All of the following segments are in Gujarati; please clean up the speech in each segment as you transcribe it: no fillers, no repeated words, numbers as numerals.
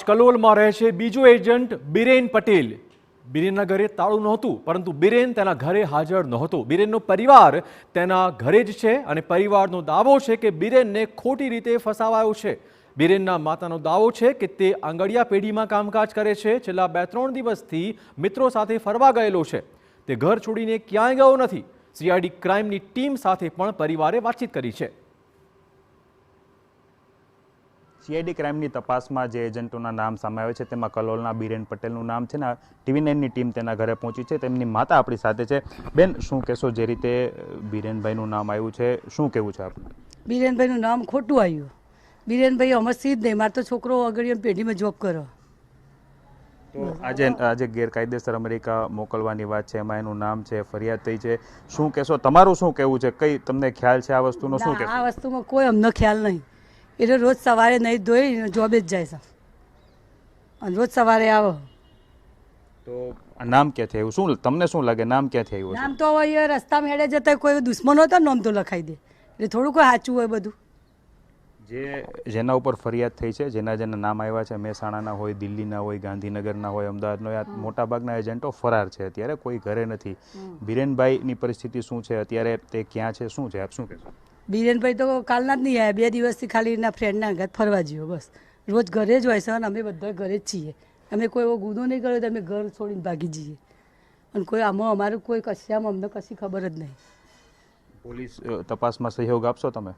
જ કલોલમાં રહે છે બીજો એજન્ટ બિરેન પટેલ. બિરેનના ઘરે તાળું નહોતું, પરંતુ બિરેન તેના ઘરે હાજર નહોતો. બિરેનનો પરિવાર તેના ઘરે જ છે અને પરિવારનો દાવો છે કે બિરેનને ખોટી રીતે ફસાવાયો છે. બિરેનના માતાનો દાવો છે કે તે આંગડિયા પેઢીમાં કામકાજ કરે છે. છેલ્લા 2-3 દિવસથી મિત્રો સાથે ફરવા ગયેલો છે. તે ઘર છોડીને ક્યાંય ગયો નથી. સીઆઈડી ક્રાઇમની ટીમ સાથે પણ પરિવારે વાતચીત કરી છે. સીઆઈડી ક્રાઇમની તપાસમાં જે એજન્ટોના નામ સામે આવે છે તેમાં કલોલના બિરેન પટેલનું નામ છે ને TV9ની ટીમ તેના ઘરે પહોંચી છે. તેમની માતા આપણી સાથે છે. બેન, શું કહેશો? જે રીતે બિરેનભાઈનું નામ આવ્યું છે, શું કહેવું છે આપનું? બિરેનભાઈનું નામ ખોટું આવ્યું. બિરેનભાઈ અમરસિંહ જ નહીં, મારો તો છોકરો આંગડિયા પેઢીમાં જોબ કરો. તો આજે ગેરકાયદેસર અમેરિકા મોકલવાની વાત છે, એમાં એનું નામ છે, ફરિયાદ થઈ છે. શું કહેશો? તમારું શું કહેવું છે? કઈ તમને ખ્યાલ છે આ વસ્તુનો? શું કહેશો? આ વસ્તુમાં કોઈ અમને ખ્યાલ નહીં. એટલે રોજ સવારે નહીં ધોઈ જોબે જ જાય છે અને રોજ સવારે આવો. તો આ નામ ક્યાંથી આવ્યું? શું તમને શું લાગે નામ ક્યાંથી આવ્યું? નામ તો હવે રસ્તામાં હેડે જતા કોઈ દુશ્મન હોય તો નામ તો લખાઈ દે, એટલે થોડું કોઈ સાચું હોય બધું. જેના ઉપર ફરિયાદ થઈ છે, જેના નામ આવ્યા છે, મહેસાણાના હોય, દિલ્હીના હોય, ગાંધીનગરના હોય, અમદાવાદના હોય, આ મોટાભાગના એજન્ટો ફરાર છે. અત્યારે કોઈ ઘરે નથી. બિરેનભાઈની પરિસ્થિતિ શું છે અત્યારે? તે ક્યાં છે? શું છે? આપ શું કહેશો? બિરેનભાઈ તો કાલના જ નહીં આવ્યા. 2 દિવસથી ખાલી એના ફ્રેન્ડના આગળ ફરવા જયો બસ. રોજ ઘરે જ હોય છે અને અમે બધા ઘરે જ છીએ. અમે કોઈ એવો ગુનો નહીં કર્યો તો અમે ઘર છોડીને ભાગી જઈએ. અને કોઈ આમાં અમારું કોઈ કશામાં અમને કશી ખબર જ નહીં. પોલીસ તપાસમાં સહયોગ આપશો તમે?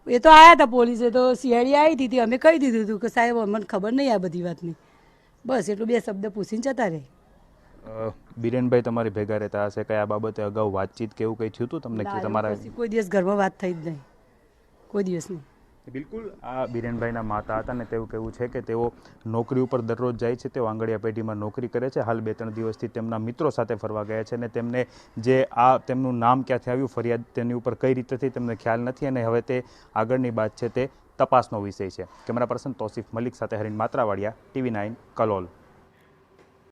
એ તો આવ્યા હતા પોલીસે, તો સીઆઈડી આવી હતી. અમે કહી દીધું હતું કે સાહેબ અમને ખબર નહીં આ બધી વાતની. બસ એટલું 2 શબ્દ પૂછીને જતા રહે. બિરેનભાઈ તમારી ભેગા રહેતા હશે, કઈ આ બાબતે અગાઉ વાતચીત કેવું કંઈ થયું હતું તમને? તમારા કોઈ દિવસ ઘરમાં વાત થઈ જ નહીં, કોઈ દિવસ નહીં. બિલકુલ. આ બિરેનભાઈના માતા હતા ને તેવું કહેવું છે કે તેઓ નોકરી ઉપર દરરોજ જાય છે. તેઓ આંગડિયા પેઢીમાં નોકરી કરે છે. હાલ 2-3 દિવસથી તેમના મિત્રો સાથે ફરવા ગયા છે અને તેમને જે તેમનું નામ ક્યાંથી આવ્યું, ફરિયાદ તેની ઉપર કઈ રીતે થઈ તેમને ખ્યાલ નથી અને હવે તે આગળની વાત છે તે તપાસનો વિષય છે. કેમેરા પર્સન તોસીફ મલિક સાથે હરીન માત્રાવાડિયા, TV9 કલોલ.